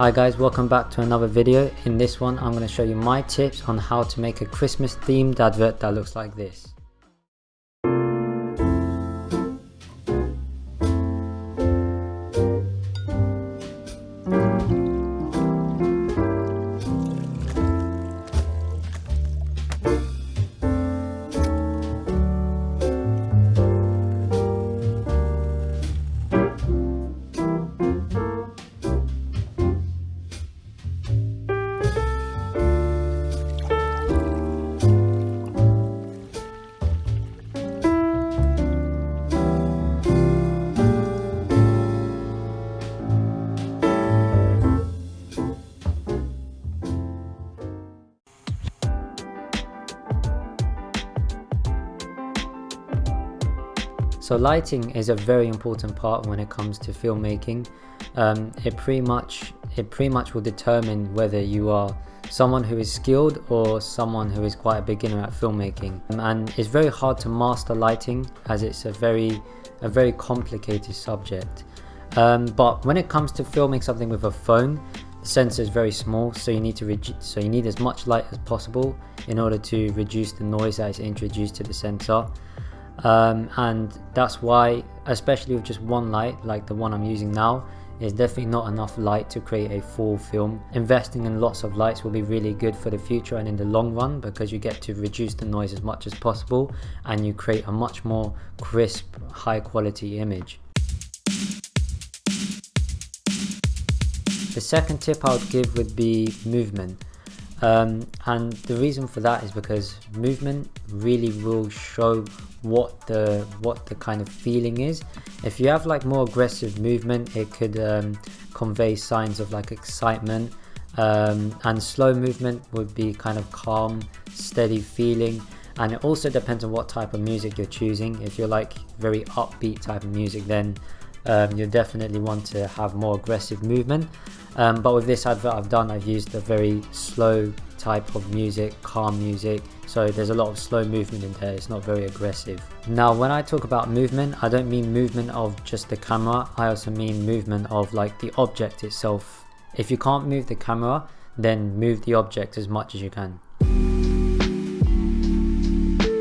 Hi guys, welcome back to another video. In this one I'm going to show you my tips on how to make a Christmas themed advert that looks like this. So lighting is a very important part when it comes to filmmaking. It pretty much will determine whether you are someone who is skilled or someone who is quite a beginner at filmmaking. And it's very hard to master lighting as it's a very complicated subject. But when it comes to filming something with a phone, the sensor is very small, so you need as much light as possible in order to reduce the noise that is introduced to the sensor. And that's why, especially with just one light like the one I'm using now, is definitely not enough light to create a full film. Investing in lots of lights will be really good for the future and in the long run, because you get to reduce the noise as much as possible and you create a much more crisp, high quality image. The second tip I would give would be movement. And the reason for that is because movement really will show what the kind of feeling is. If you have like more aggressive movement, it could convey signs of like excitement, and slow movement would be kind of calm, steady feeling. And it also depends on what type of music you're choosing. If you're like very upbeat type of music, then you definitely want to have more aggressive movement. But with this advert I've used a very slow type of music, calm music, so there's a lot of slow movement in there. It's not very aggressive. Now when I talk about movement, I don't mean movement of just the camera, I also mean movement of like the object itself. If you can't move the camera, then move the object as much as you can.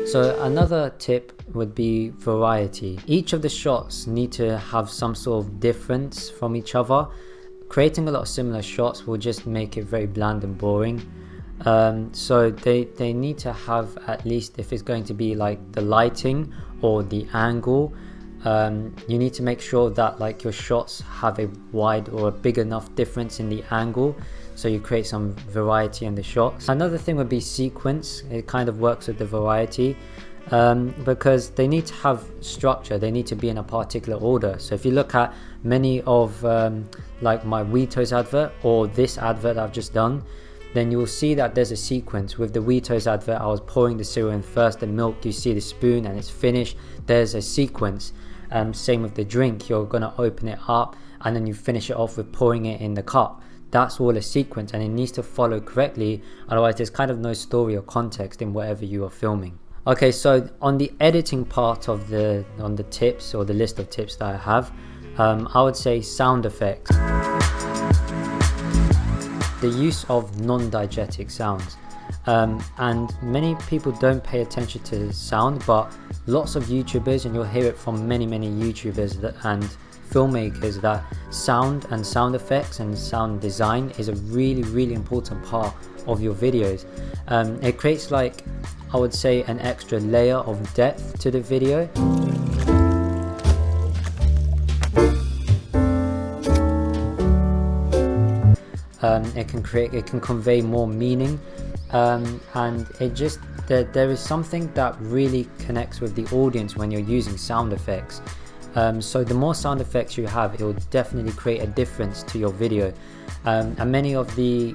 So another tip would be variety. Each of the shots need to have some sort of difference from each other. Creating a lot of similar shots will just make it very bland and boring. So they need to have, at least if it's going to be like the lighting or the angle, you need to make sure that like your shots have a wide or a big enough difference in the angle, so you create some variety in the shots. Another thing would be sequence. It kind of works with the variety, because they need to have structure. They need to be in a particular order. So if you look at many of like my Weetos advert or this advert I've just done, then you'll see that there's a sequence. With the Weetos advert, I was pouring the cereal in first, the milk, you see the spoon and it's finished. There's a sequence. Same with the drink, you're gonna open it up and then you finish it off with pouring it in the cup. That's all a sequence, and it needs to follow correctly, otherwise there's kind of no story or context in whatever you are filming. Okay, so on the editing part of the tips, or the list of tips that I have, I would say sound effects. The use of non-diegetic sounds. And many people don't pay attention to sound, but lots of YouTubers, and you'll hear it from many YouTubers and filmmakers, that sound and sound effects and sound design is a really important part of your videos. It creates, like, I would say, an extra layer of depth to the video. It can convey more meaning, and there is something that really connects with the audience when you're using sound effects. So the more sound effects you have, it will definitely create a difference to your video. And many of the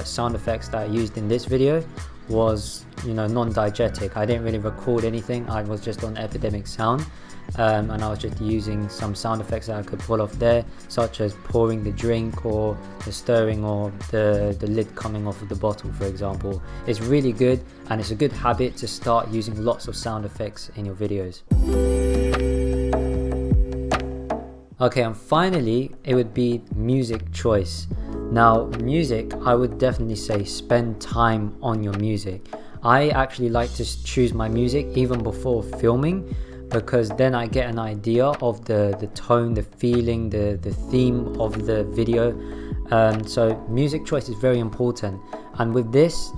sound effects that I used in this video was, non-diegetic. I didn't really record anything. I was just on Epidemic Sound, and I was just using some sound effects that I could pull off there, such as pouring the drink or the stirring or the lid coming off of the bottle, for example. It's really good, and it's a good habit to start using lots of sound effects in your videos. Okay, and finally it would be music choice. Now music, I would definitely say spend time on your music. I actually like to choose my music even before filming, because then I get an idea of the tone, the feeling, the theme of the video. So music choice is very important. And with this,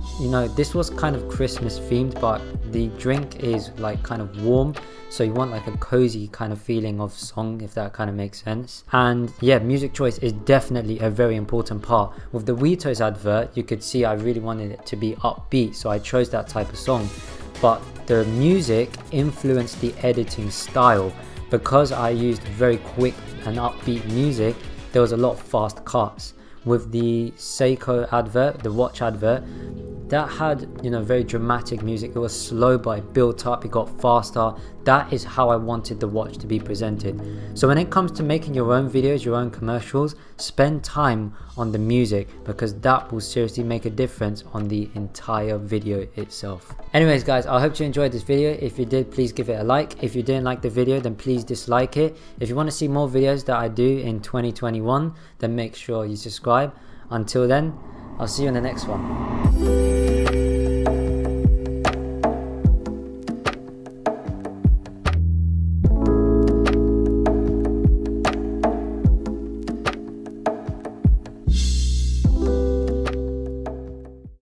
this was kind of Christmas themed, but the drink is like kind of warm, so you want like a cozy kind of feeling of song, if that kind of makes sense. And yeah, music choice is definitely a very important part. With the Weetos advert, you could see I really wanted it to be upbeat, so I chose that type of song. But the music influenced the editing style. Because I used very quick and upbeat music, there was a lot of fast cuts. With the Seiko advert, the watch advert, that had very dramatic music. It was slow, but it built up, it got faster. That is how I wanted the watch to be presented. So when it comes to making your own videos, your own commercials, spend time on the music, because that will seriously make a difference on the entire video itself. Anyways guys, I hope you enjoyed this video. If you did, please give it a like. If you didn't like the video, then please dislike it. If you want to see more videos that I do in 2021, then make sure you subscribe. Until then, I'll see you in the next one.